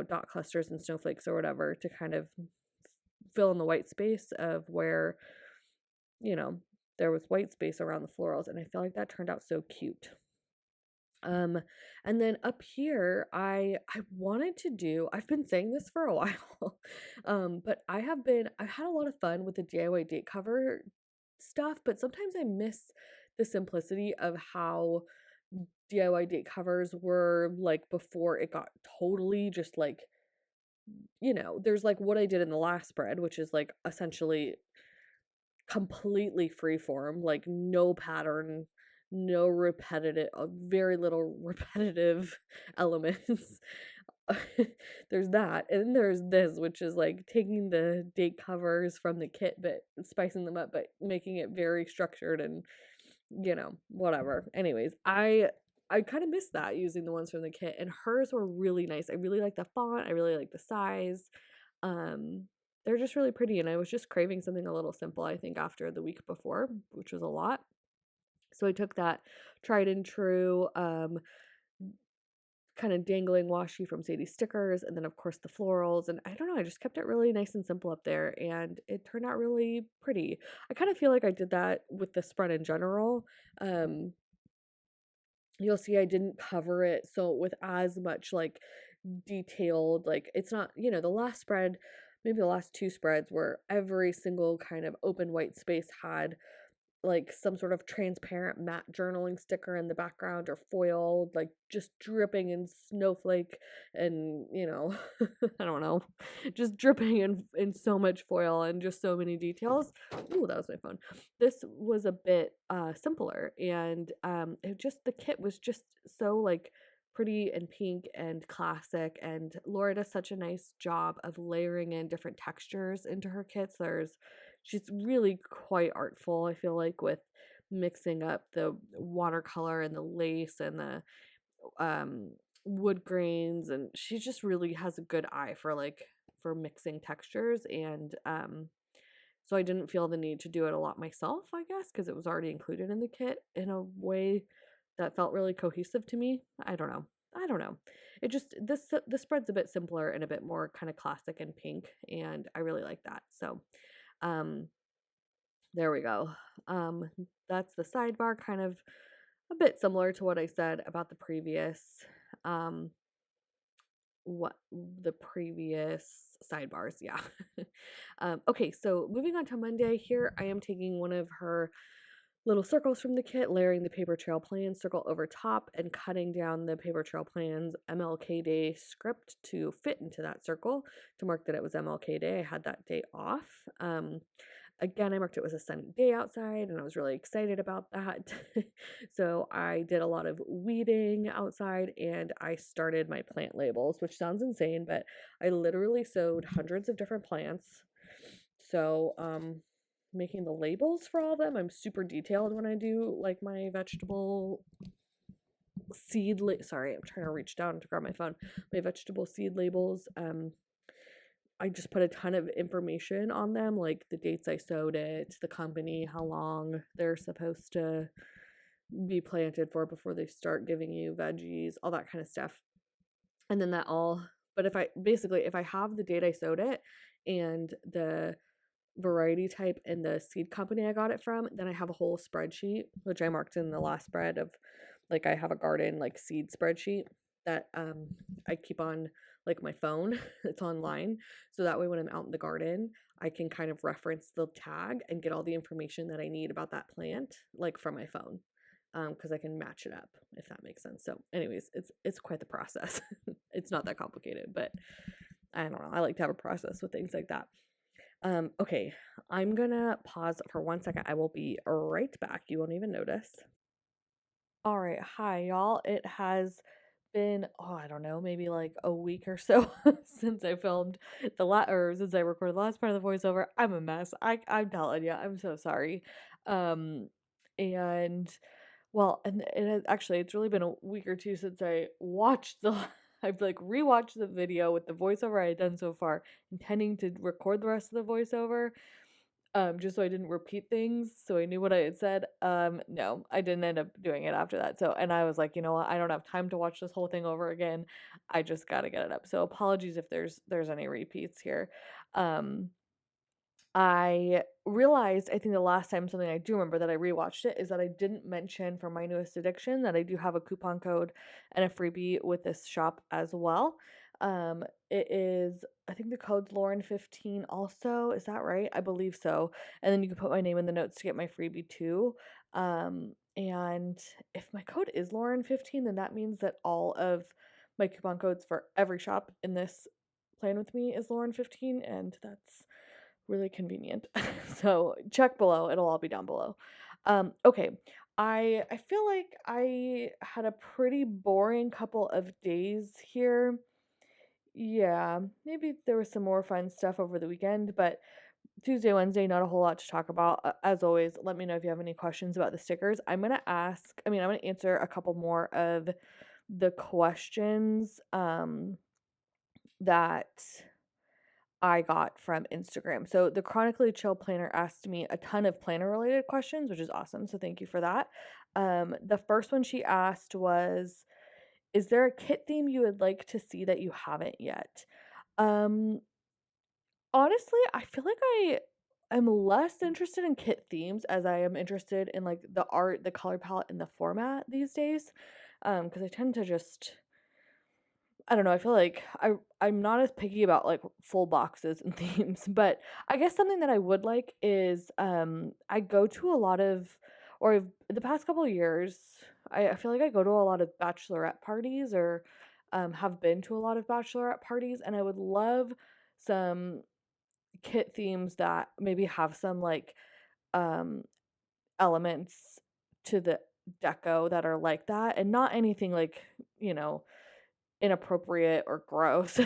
dot clusters and snowflakes or whatever to kind of fill in the white space of where, you know, there was white space around the florals, and I feel like that turned out so cute. Um, and then up here, I wanted to do I've been saying this for a while, but I've had a lot of fun with the DIY date cover stuff, but sometimes I miss the simplicity of how DIY date covers were like before it got totally just like, there's like what I did in the last spread, which is like essentially completely freeform, like no pattern, no repetitive, very little repetitive elements. There's that, and then there's this, which is like taking the date covers from the kit, but spicing them up, but making it very structured and whatever. Anyways, I kind of miss that using the ones from the kit, and hers were really nice. I really like the font. I really like the size. Um, they're just really pretty, and I was just craving something a little simple, I think, after the week before, which was a lot. So I took that tried and true, kind of dangling washi from Sadie Stickers, and then of course the florals, and I don't know, I just kept it really nice and simple up there, and it turned out really pretty. I kind of feel like I did that with the spread in general. Um, you'll see I didn't cover it so with as much like detailed, like it's not, the last spread, maybe the last two spreads where every single kind of open white space had like some sort of transparent matte journaling sticker in the background or foil, like just dripping in snowflake and, I don't know, just dripping in so much foil and just so many details. Ooh, that was my phone. This was a bit simpler, and it just the kit was just so like pretty and pink and classic, and Laura does such a nice job of layering in different textures into her kits. She's really quite artful, I feel like, with mixing up the watercolor and the lace and the um wood grains, and she just really has a good eye for for mixing textures, and so I didn't feel the need to do it a lot myself, I guess, because it was already included in the kit in a way that felt really cohesive to me. I don't know. I don't know. It just this spread's a bit simpler and a bit more kind of classic and pink, and I really like that. So, um there we go. Um, that's the sidebar, kind of a bit similar to what I said about um, the previous sidebars, yeah. Okay, so moving on to Monday, here I am taking one of her little circles from the kit, layering the paper trail plan circle over top and cutting down the paper trail plans MLK Day script to fit into that circle to mark that it was MLK Day. I had that day off. Again, I marked it was a sunny day outside, and I was really excited about that. So I did a lot of weeding outside, and I started my plant labels, which sounds insane, but I literally sowed hundreds of different plants. So, making the labels for all of them, I'm super detailed when I do like my vegetable sorry, I'm trying to reach down to grab my phone. My vegetable seed labels. I just put a ton of information on them, like the dates I sowed it, the company, how long they're supposed to be planted for before they start giving you veggies, all that kind of stuff. And then but if I have the date I sowed it and the variety type and the seed company I got it from, then I have a whole spreadsheet, which I marked in the last spread of like I have a garden like seed spreadsheet that I keep on like my phone. It's online. So that way when I'm out in the garden, I can kind of reference the tag and get all the information that I need about that plant like from my phone. Because I can match it up, if that makes sense. So anyways, it's quite the process. It's not that complicated, but I don't know. I like to have a process with things like that. Okay, I'm gonna pause for 1 second. I will be right back. You won't even notice. All right, hi y'all. It has been, oh, I don't know, maybe like a week or so since I filmed or since I recorded the last part of the voiceover. I'm a mess. I'm telling you, I'm so sorry. Um, And well, and actually, it's really been a week or two since I watched the I've like rewatched the video with the voiceover I had done so far, intending to record the rest of the voiceover, just so I didn't repeat things, so I knew what I had said. No, I didn't end up doing it after that. So, and I was like, you know what, I don't have time to watch this whole thing over again. I just got to get it up. So apologies if there's any repeats here. Um, I realized, I think the last time, something I do remember that I rewatched it, is that I didn't mention for my newest addiction that I do have a coupon code and a freebie with this shop as well. It is, I think the code's Lauren15 also. Is that right? I believe so. And then you can put my name in the notes to get my freebie too. And if my code is Lauren15, then that means that all of my coupon codes for every shop in this plan with me is Lauren15, and that's really convenient. So check below, it'll all be down below. Okay. I feel like I had a pretty boring couple of days here. Yeah, maybe there was some more fun stuff over the weekend, but Tuesday, Wednesday, not a whole lot to talk about. As always, let me know if you have any questions about the stickers. I'm gonna answer a couple more of the questions that I got from Instagram. So the Chronically Chill Planner asked me a ton of planner related questions, which is awesome. So thank you for that. The first one she asked was, is there a kit theme you would like to see that you haven't yet? Um, Honestly, I feel like I am less interested in kit themes as I am interested in like the art, the color palette, and the format these days. Because I tend to just, I don't know, I feel like I'm not as picky about like full boxes and themes, but I guess something that I would like is I go to a lot of, the past couple of years, I feel like I go to a lot of bachelorette parties, or have been to a lot of bachelorette parties, and I would love some kit themes that maybe have some like um elements to the deco that are like that, and not anything like, you know, inappropriate or gross,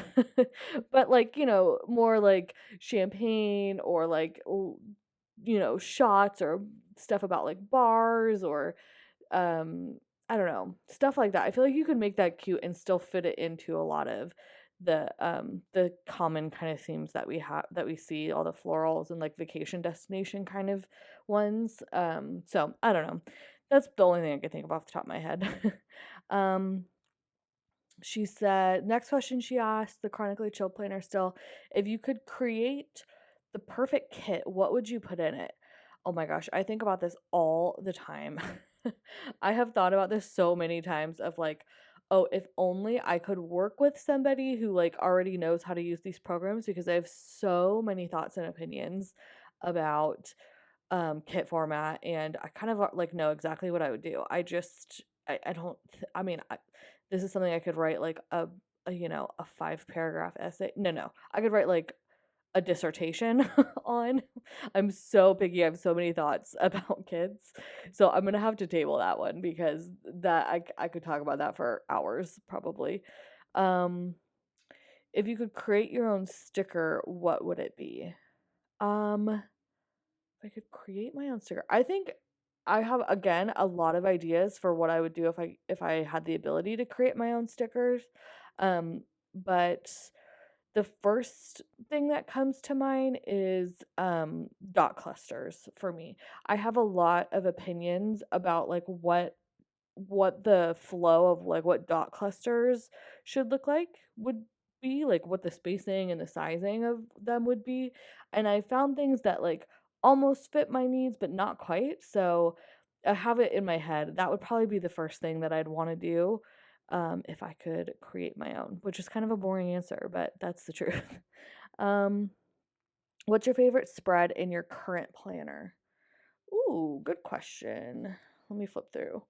but like, you know, more like champagne, or like you know, shots, or stuff about like bars, or um I don't know, stuff like that. I feel like you could make that cute and still fit it into a lot of the common kind of themes that we have, that we see, all the florals and like vacation destination kind of ones. So I don't know, that's the only thing I could think of off the top of my head. um she said, next question she asked, the Chronically Chill Planner still, if you could create the perfect kit, what would you put in it? Oh my gosh, I think about this all the time. I have thought about this so many times of like, oh, if only I could work with somebody who like already knows how to use these programs, because I have so many thoughts and opinions about kit format, and I kind of like know exactly what I would do. I don't I mean, this is something I could write like a you know, a 5 paragraph essay. No. I could write like a dissertation on. I'm so picky. I have so many thoughts about kids. So I'm going to have to table that one, because that I could talk about that for hours probably. Um if you could create your own sticker, what would it be? Um if I could create my own sticker, I think I have, again, a lot of ideas for what I would do if I had the ability to create my own stickers. Um, but the first thing that comes to mind is dot clusters for me. I have a lot of opinions about like what the flow of like what dot clusters should look like would be, like what the spacing and the sizing of them would be. And I found things that like almost fit my needs but not quite. So I have it in my head. That would probably be the first thing that I'd want to do, if I could create my own, which is kind of a boring answer, but that's the truth. um, what's your favorite spread in your current planner? Ooh, good question. Let me flip through.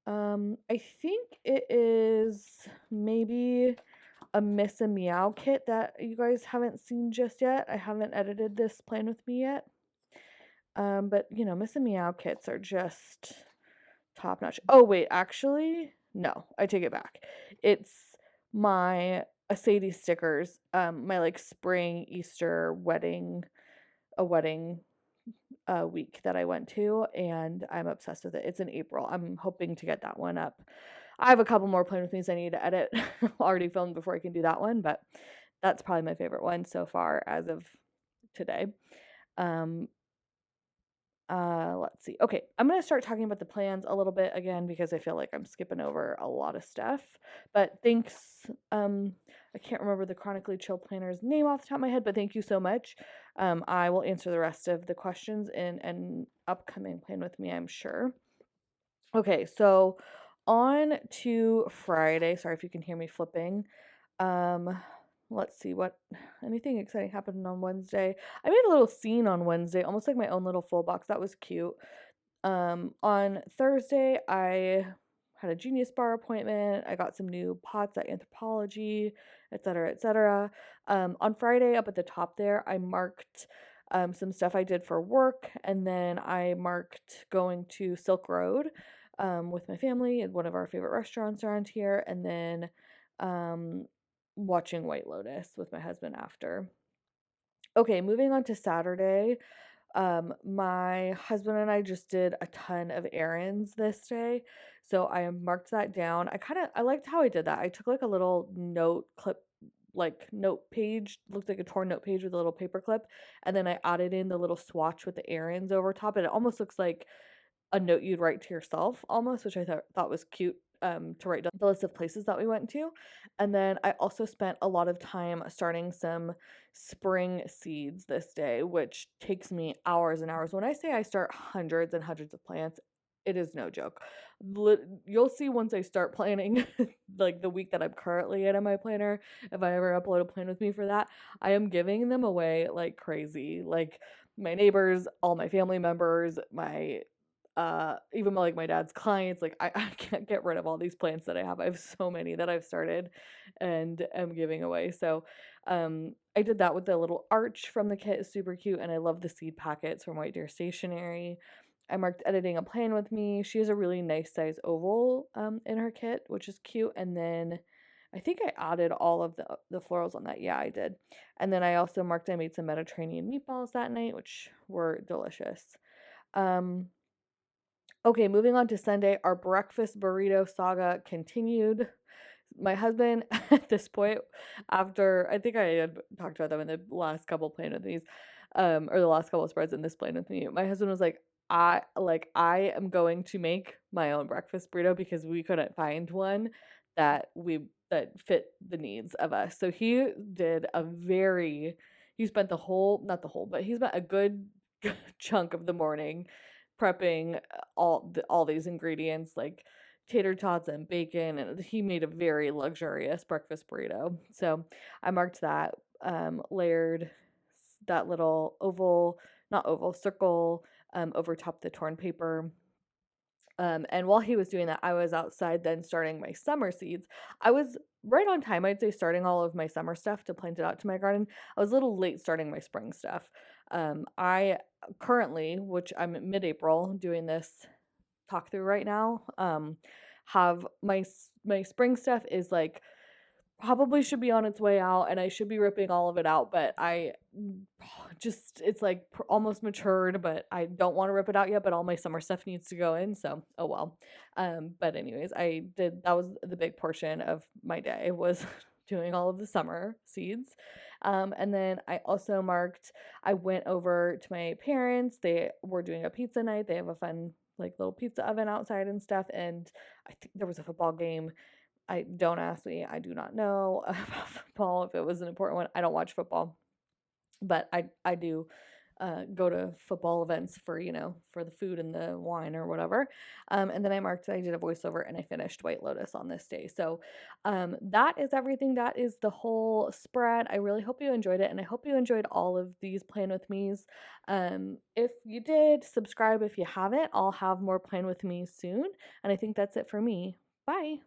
I think it is maybe a Miss and Meow kit that you guys haven't seen just yet. I haven't edited this plan with me yet. But you know, Miss and Meow kits are just top notch. Oh wait, actually, no, I take it back. It's my Sadie stickers, my like spring Easter wedding, a wedding week that I went to, and I'm obsessed with it. It's in April. I'm hoping to get that one up. I have a couple more Plan With Me's I need to edit, already filmed before I can do that one, but that's probably my favorite one so far as of today. Um, let's see. Okay, I'm gonna start talking about the plans a little bit again because I feel like I'm skipping over a lot of stuff. But thanks. I can't remember the Chronically Chill Planner's name off the top of my head, but thank you so much. I will answer the rest of the questions in an upcoming Plan With Me, I'm sure. Okay, so on to Friday. Sorry if you can hear me flipping. Um, let's see what anything exciting happened on Wednesday. I made a little scene on Wednesday, almost like my own little full box. That was cute. On Thursday, I had a Genius Bar appointment. I got some new pots at Anthropology, etc., etc. On Friday, up at the top there, I marked some stuff I did for work, and then I marked going to Silk Road with my family at one of our favorite restaurants around here, and then um, watching White Lotus with my husband after. Okay, moving on to Saturday. My husband and I just did a ton of errands this day. So I marked that down. I liked how I did that. I took like a little note clip, like note page, looked like a torn note page with a little paper clip, and then I added in the little swatch with the errands over top. And it almost looks like a note you'd write to yourself almost, which I thought was cute, to write down the list of places that we went to. And then I also spent a lot of time starting some spring seeds this day, which takes me hours and hours. When I say I start hundreds and hundreds of plants, it is no joke. You'll see once I start planning, like the week that I'm currently in my planner, if I ever upload a plan with me for that, I am giving them away like crazy. Like my neighbors, all my family members, my even like my dad's clients, like I can't get rid of all these plants that I have. I have so many that I've started and am giving away. So I did that with the little arch from the kit. It's super cute, and I love the seed packets from White Deer Stationery. I marked editing a plan with me. She has a really nice size oval in her kit, which is cute. And then I think I added all of the florals on that. Yeah, I did. And then I also marked I made some Mediterranean meatballs that night, which were delicious. Um, Okay, moving on to Sunday, our breakfast burrito saga continued. My husband, at this point, after I think I had talked about them in the last couple Plan With Me's, or the last couple of spreads in this Plan With Me, my husband was like, I am going to make my own breakfast burrito because we couldn't find one that fit the needs of us. So he spent the whole, not the whole, but he spent a good chunk of the morning prepping all these ingredients like tater tots and bacon, and he made a very luxurious breakfast burrito. So I marked that, layered that little not oval, circle over top the torn paper. And while he was doing that, I was outside then starting my summer seeds. I was right on time, I'd say, starting all of my summer stuff to plant it out to my garden. I was a little late starting my spring stuff. I currently, which I'm mid-April doing this talk through right now, have my spring stuff is like probably should be on its way out, and I should be ripping all of it out, but I just it's like almost matured, but I don't want to rip it out yet, but all my summer stuff needs to go in, so oh well. But anyways, that was the big portion of my day was doing all of the summer seeds. And then I went over to my parents. They were doing a pizza night. They have a fun like little pizza oven outside and stuff, and I think there was a football game. I don't ask me. I do not know about football. If it was an important one, I don't watch football, but I do go to football events for for the food and the wine or whatever. And then I did a voiceover and I finished White Lotus on this day. So that is everything. That is the whole spread. I really hope you enjoyed it, and I hope you enjoyed all of these Plan With Me's. If you did, subscribe if you haven't. I'll have more Plan With Me soon, and I think that's it for me. Bye.